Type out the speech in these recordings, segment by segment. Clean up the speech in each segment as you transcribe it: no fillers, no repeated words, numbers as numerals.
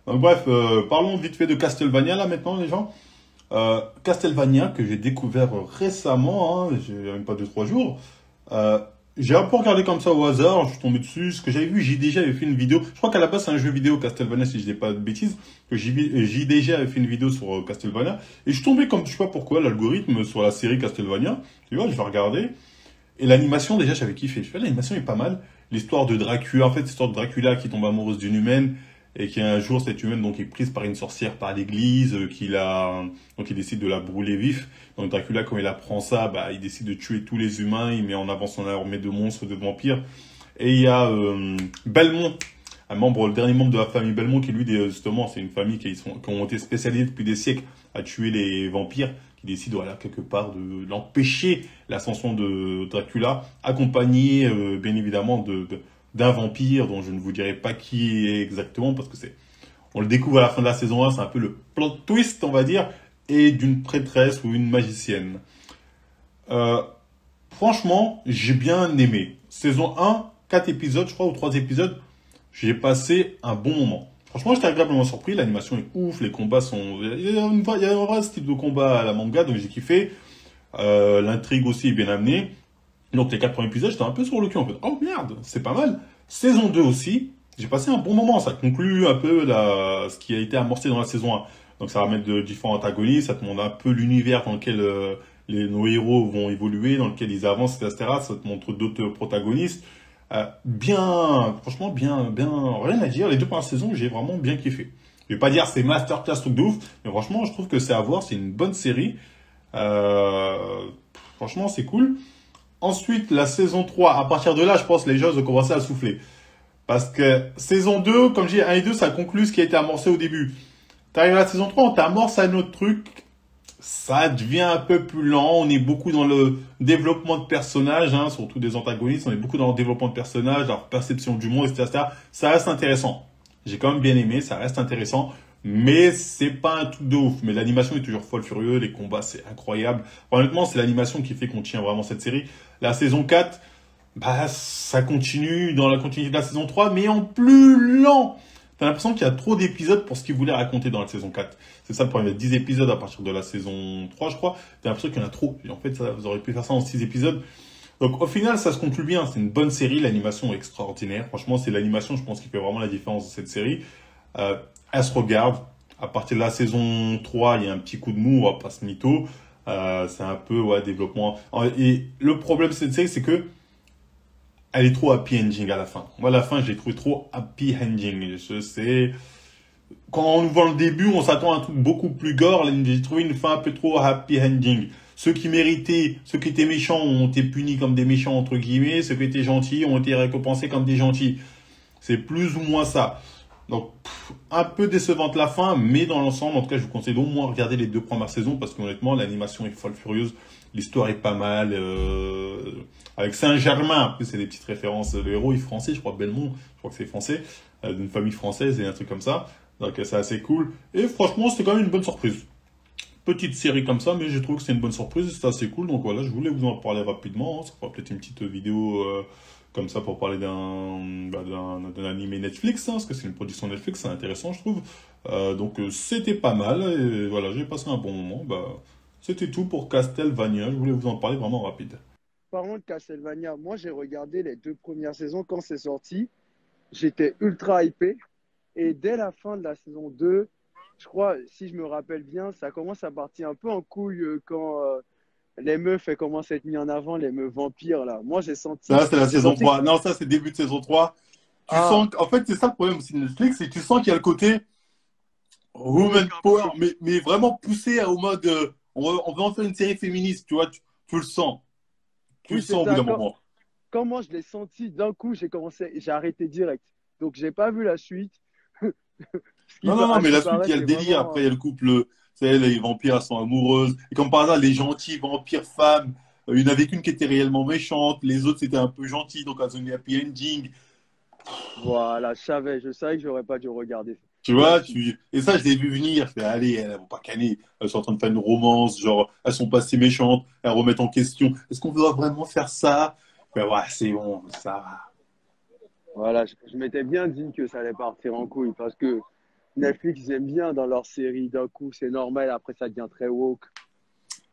Donc, bref, parlons vite fait de Castlevania là maintenant, les gens. Castlevania que j'ai découvert récemment, hein, j'ai même pas 2 3 jours. Euh, j'ai un peu regardé comme ça au hasard, je suis tombé dessus. Ce que j'avais vu, JDG avait fait une vidéo. Je crois qu'à la base c'est un jeu vidéo Castlevania si je dis pas de bêtises. Que JDG avait fait une vidéo sur Castlevania. Et je suis tombé comme je sais pas pourquoi l'algorithme sur la série Castlevania. Tu vois, je vais regarder. Et l'animation déjà j'avais kiffé. Je fais l'animation est pas mal. L'histoire de Dracula, en fait, l'histoire de Dracula qui tombe amoureuse d'une humaine et qui un jour cette humaine donc est prise par une sorcière par l'église, donc il décide de la brûler vif. Donc Dracula quand il apprend ça, bah il décide de tuer tous les humains, il met en avant son armée de monstres, de vampires. Et il y a Belmont, le dernier membre de la famille Belmont qui lui justement c'est une famille qui ont été spécialisés depuis des siècles à tuer les vampires, qui décide voilà quelque part de l'empêcher l'ascension de Dracula, accompagné bien évidemment d'un vampire dont je ne vous dirai pas qui est exactement parce que on le découvre à la fin de la saison 1, c'est un peu le plot twist on va dire, et d'une prêtresse ou une magicienne. Euh, Franchement, j'ai bien aimé. Saison 1, 4 épisodes, je crois, ou 3 épisodes, j'ai passé un bon moment. Franchement, j'étais agréablement surpris, l'animation est ouf, les combats sont... il y a un vrai style de combat à la manga, donc j'ai kiffé. L'intrigue aussi est bien amenée. Donc les 4 premiers épisodes, j'étais un peu sur le cul, en fait. Oh merde, c'est pas mal. Saison 2 aussi, j'ai passé un bon moment, ça conclut un peu ce qui a été amorcé dans la saison 1. Donc ça va mettre de différents antagonistes, ça te montre un peu l'univers dans lequel nos héros vont évoluer, dans lequel ils avancent, etc. Ça te montre d'autres protagonistes. Franchement, bien, rien à dire. Les 2 premières saisons, j'ai vraiment bien kiffé. Je vais pas dire c'est masterclass truc de ouf, mais franchement, je trouve que c'est à voir, c'est une bonne série. Euh, Franchement, c'est cool. Ensuite, la saison 3 à partir de là, je pense que les choses ont commencé à souffler. Parce que saison 2 comme j'ai dit, 1 et 2 ça conclut ce qui a été amorcé au début. T'arrives à la saison 3 on t'amorce un autre truc, ça devient un peu plus lent, on est beaucoup dans le développement de personnages, hein, surtout des antagonistes, on est beaucoup dans le développement de personnages, leur perception du monde, etc. Ça reste intéressant. J'ai quand même bien aimé, ça reste intéressant, mais c'est pas un truc de ouf. Mais l'animation est toujours folle furieuse, les combats c'est incroyable. Honnêtement, c'est l'animation qui fait qu'on tient vraiment cette série. La saison 4 bah, ça continue dans la continuité de la saison 3 mais en plus lent. T'as l'impression qu'il y a trop d'épisodes pour ce qu'ils voulaient raconter dans la saison 4. C'est ça le problème. Il y a 10 épisodes à partir de la saison 3 je crois. T'as l'impression qu'il y en a trop. Et en fait, vous auriez pu faire ça en 6 épisodes. Donc, au final, ça se conclut bien. C'est une bonne série. L'animation est extraordinaire. Franchement, c'est l'animation, je pense, qui fait vraiment la différence de cette série. Elle se regarde. À partir de la saison 3 il y a un petit coup de mou, on va pas se mytho. C'est un peu, ouais, développement. Et le problème de cette série, c'est que elle est trop happy ending à la fin. Moi, à la fin, je l'ai trouvé trop happy ending. Je sais, quand on nous voit le début, on s'attend à un truc beaucoup plus gore. Là, j'ai trouvé une fin un peu trop happy ending. Ceux qui méritaient, ceux qui étaient méchants ont été punis comme des méchants, entre guillemets. Ceux qui étaient gentils ont été récompensés comme des gentils. C'est plus ou moins ça. Donc, un peu décevante la fin, mais dans l'ensemble, en tout cas, je vous conseille d'au moins regarder les 2 premières saisons parce qu'honnêtement, l'animation est folle furieuse, l'histoire est pas mal. Avec Saint-Germain, en plus, c'est des petites références. Le héros est français, je crois, Belmont, je crois que c'est français, d'une famille française et un truc comme ça. Donc, c'est assez cool. Et franchement, c'était quand même une bonne surprise. Petite série comme ça, mais je trouve que c'est une bonne surprise, c'est assez cool. Donc voilà, je voulais vous en parler rapidement, hein. Ça fera peut-être une petite vidéo comme ça pour parler d'un animé Netflix, hein, parce que c'est une production Netflix, c'est intéressant, je trouve. Donc c'était pas mal, et voilà, j'ai passé un bon moment. Bah, c'était tout pour Castlevania, je voulais vous en parler vraiment rapide. Parlant de Castlevania, moi j'ai regardé les 2 premières saisons quand c'est sorti. J'étais ultra hypé. Et dès la fin de la saison 2, je crois, si je me rappelle bien, ça commence à partir un peu en couille quand les meufs elles commencent à être mises en avant, les meufs vampires là. Moi Ça, c'est la j'ai saison senti que... 3. Non, ça, c'est début de saison 3. Tu Ah, sens, en fait, c'est ça le problème aussi de Netflix, c'est que tu sens qu'il y a le côté woman woman power, power. mais vraiment poussé au mode, on veut en faire une série féministe, tu vois, tu le sens. Tu le Oui, c'est sens au bout ça. d'un moment. Quand moi je l'ai senti, d'un coup, j'ai arrêté direct. Donc j'ai pas vu la suite. Non, non, non, À ce mais qui la suite, il paraît, y a le c'est délire. vraiment. Après, il y a le couple, c'est les vampires, elles sont amoureuses. Et comme par hasard, les gentils vampires femmes, il n'y en avait qu'une qui était réellement méchante. Les autres, c'était un peu gentil, donc elles ont eu un happy ending. Voilà, je savais que j'aurais pas dû regarder Tu la vois, suite. et ça, je l'ai vu venir. Je fais, allez, elles ne vont pas canner. Elles sont en train de faire une romance, genre, elles sont pas si méchantes, elles remettent en question. Est-ce qu'on doit vraiment faire ça? Ben ouais, c'est bon, ça va. Voilà, je m'étais bien dit que ça allait partir en couille parce que Netflix, ils aiment bien dans leur série. D'un coup, c'est normal. Après, ça devient très woke.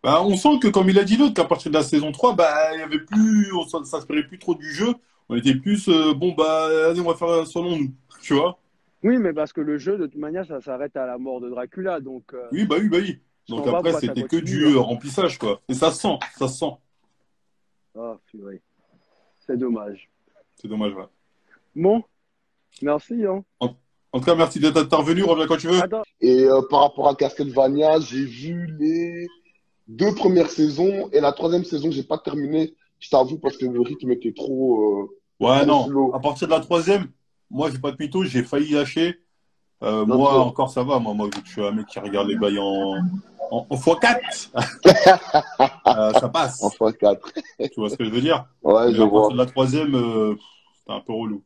Bah, on sent que, comme il a dit l'autre, qu'à partir de la saison 3, bah, il y avait plus, on s'inspirait plus trop du jeu. On était plus, bon, bah, allez, on va faire selon nous. Tu vois? Oui, mais parce que le jeu, de toute manière, ça s'arrête à la mort de Dracula. Donc, Oui, bah oui, bah oui. je Donc comprends pas après, pourquoi ça c'était que continue, du hein. remplissage, quoi. Et ça se sent, ça se sent. Ah, purée. C'est dommage. C'est dommage, ouais. Bon, merci, hein. En, en tout cas, merci d'être intervenu. Reviens quand tu veux. Attends, Et par rapport à Castlevania, j'ai vu les deux premières saisons et la troisième saison, j'ai pas terminé. Je t'avoue parce que le rythme était Ouais, trop non. À slow. partir de la troisième, moi, j'ai pas de mytho, j'ai failli lâcher. Ok. Moi, encore, ça va. Moi, vu que je suis un mec qui regarde les bails en x4, ça passe. Enfin, quatre. Tu vois ce que je veux dire? Ouais, Mais je à partir vois. de la troisième, c'était un peu relou.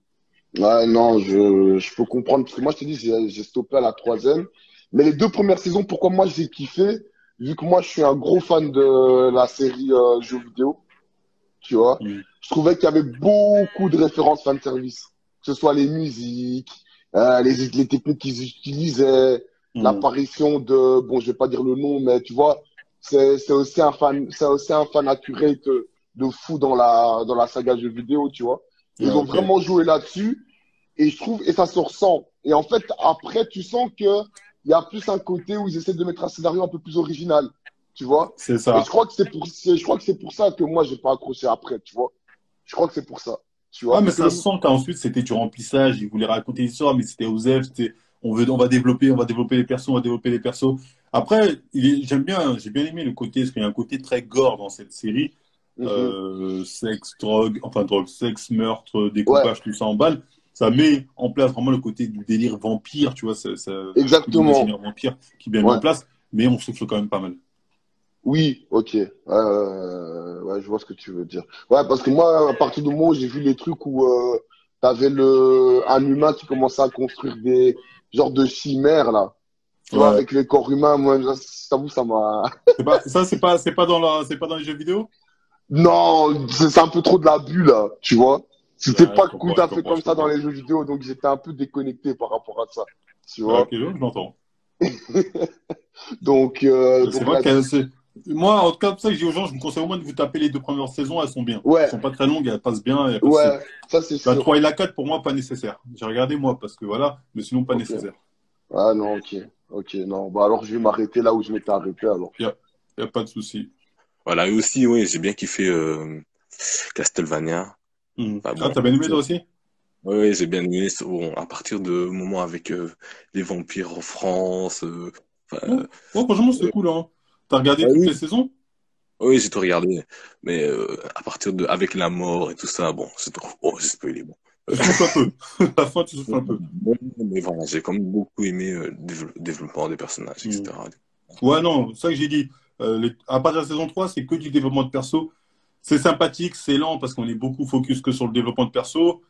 Ouais, non, je peux comprendre. Parce que moi, je te dis, j'ai stoppé à la troisième. Mais les deux premières saisons, pourquoi moi j'ai kiffé? Vu que moi, je suis un gros fan de la série jeux vidéo, tu vois. Mm. Je trouvais qu'il y avait beaucoup de références fanservice. Que ce soit les musiques, les techniques qu'ils utilisaient, Mm. l'apparition de, bon, je vais pas dire le nom, mais tu vois, c'est aussi un fan accurate de fou dans la saga jeux vidéo, tu vois. Ouais, Ils ont ok. vraiment joué là-dessus et je trouve, et ça se ressent. Et en fait, après, tu sens que il y a plus un côté où ils essaient de mettre un scénario un peu plus original, tu vois. C'est Et ça. je crois que c'est pour ça que moi, j'ai pas accroché après, tu vois. Je crois que c'est pour ça, tu Ouais, vois. mais Parce que ça se sent qu'ensuite, c'était du remplissage. Ils voulaient raconter l'histoire, mais c'était osef. On va développer les persos, on va développer les persos. Après, j'aime bien, j'ai bien aimé le côté, parce qu'il y a un côté très gore dans cette série. Mhm. Sexe, drogue, enfin drogue, sexe, meurtre, Ouais, découpage, tout ça en balles. Ça met en place vraiment le côté du délire vampire, tu vois, le coup exactement. d'imaginaire vampire qui est bien mis en Ouais. place, mais on souffle quand même pas mal. Oui, ok. Ouais, je vois ce que tu veux dire. Ouais, parce que moi, à partir du moment où j'ai vu les trucs où t'avais un humain qui commençait à construire des genres de chimères, là. Tu vois, Ouais. avec les corps humains, moi, je t'avoue, ça m'a. C'est pas dans les jeux vidéo? Non, c'est un peu trop de la bulle, là, tu vois. C'était Ouais, pas tout je à fait comprends, comme je ça dans comprends. les jeux vidéo, donc j'étais un peu déconnecté par rapport à ça, tu Ouais, ok, vois. je l'entends. C'est Donc vrai là, que moi, en tout cas, c'est ça que je dis aux gens, je vous conseille au moins de vous taper les deux premières saisons, elles sont bien. Elles ouais, sont pas très longues, elles passent bien, y a pas de souci. ouais, ça c'est La sûr. 3 et la 4, pour moi, pas nécessaire. J'ai regardé, moi, parce que voilà, mais sinon, pas Ok. nécessaire. Ah non, ok. Ok, non. Bah alors je vais m'arrêter là où je m'étais arrêté alors. Y a, y a pas de souci. Voilà, et aussi, oui, j'ai bien kiffé Castlevania. Bah Ah, bon, t'as bien aimé toi aussi? ouais, j'ai bien aimé. Bon, à partir de moment avec les vampires en France. Ouais, ouais, franchement, c'était cool, hein. T'as regardé toutes les Oui, saisons? oui, j'ai tout regardé. Mais à partir de avec la mort et tout ça, bon, c'est trop. Oh, j'ai spoilé, bon. Tu souffles un peu. La fin, tu souffles un peu. Mais voilà, j'ai quand même beaucoup aimé le développement des personnages, Hmm. etc. Ouais, non, c'est ça que j'ai dit. À partir de la saison 3, c'est que du développement de perso. C'est sympathique, c'est lent parce qu'on est beaucoup focus que sur le développement de perso.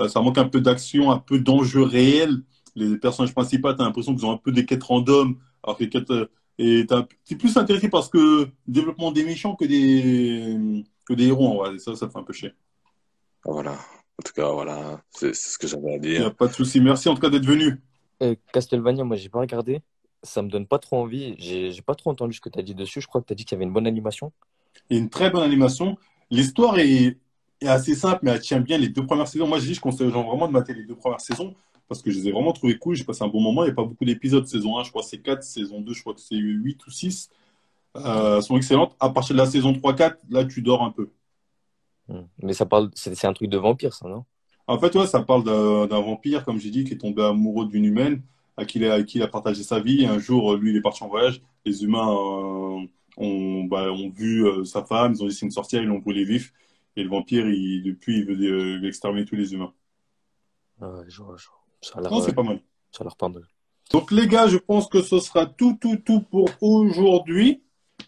Ça manque un peu d'action, un peu d'enjeu réel. Les personnages principaux, t'as l'impression qu'ils ont un peu des quêtes random. Alors que les quêtes, t'es plus intéressé parce que le développement des méchants que des héros, en vrai. Et ça fait un peu chier. Voilà. En tout cas, voilà, c'est ce que j'avais à Il n'y a dire. pas de souci. Merci en tout cas d'être venu. Castlevania, moi, j'ai pas regardé. Ça me donne pas trop envie. J'ai pas trop entendu ce que tu as dit dessus. Je crois que tu as dit qu'il y avait une bonne animation. Il y a une très bonne animation. L'histoire est assez simple, mais elle tient bien les deux premières saisons. Moi, je conseille aux gens vraiment de mater les deux premières saisons parce que je les ai vraiment trouvées cool. J'ai passé un bon moment. Il n'y a pas beaucoup d'épisodes. Saison 1, je crois que c'est 4. Saison 2, je crois que c'est 8 ou 6. Elles sont excellentes. À partir de la saison 3-4, là, tu dors un peu. Mais ça parle, c'est un truc de vampire, ça, non? En fait, ouais, ça parle d'un vampire, comme j'ai dit, qui est tombé amoureux d'une humaine avec qui il a partagé sa vie. Et un jour, lui, il est parti en voyage. Les humains ont vu sa femme, ils ont dit c'est une sorcière, ils l'ont brûlé vif. Et le vampire, depuis, il veut exterminer tous les humains. Ouais, je vois. Non, c'est pas mal. Ça a l'air pas mal. Donc, les gars, je pense que ce sera tout pour aujourd'hui.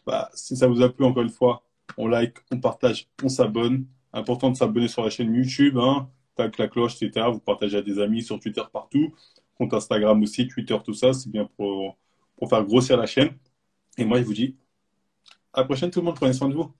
Bah, si ça vous a plu, encore une fois, on like, on partage, on s'abonne. Important de s'abonner sur la chaîne YouTube, hein. Tac, la cloche, etc. Vous partagez à des amis sur Twitter partout. Compte Instagram aussi, Twitter, tout ça. C'est bien pour faire grossir la chaîne. Et moi, je vous dis à la prochaine, tout le monde. Prenez soin de vous.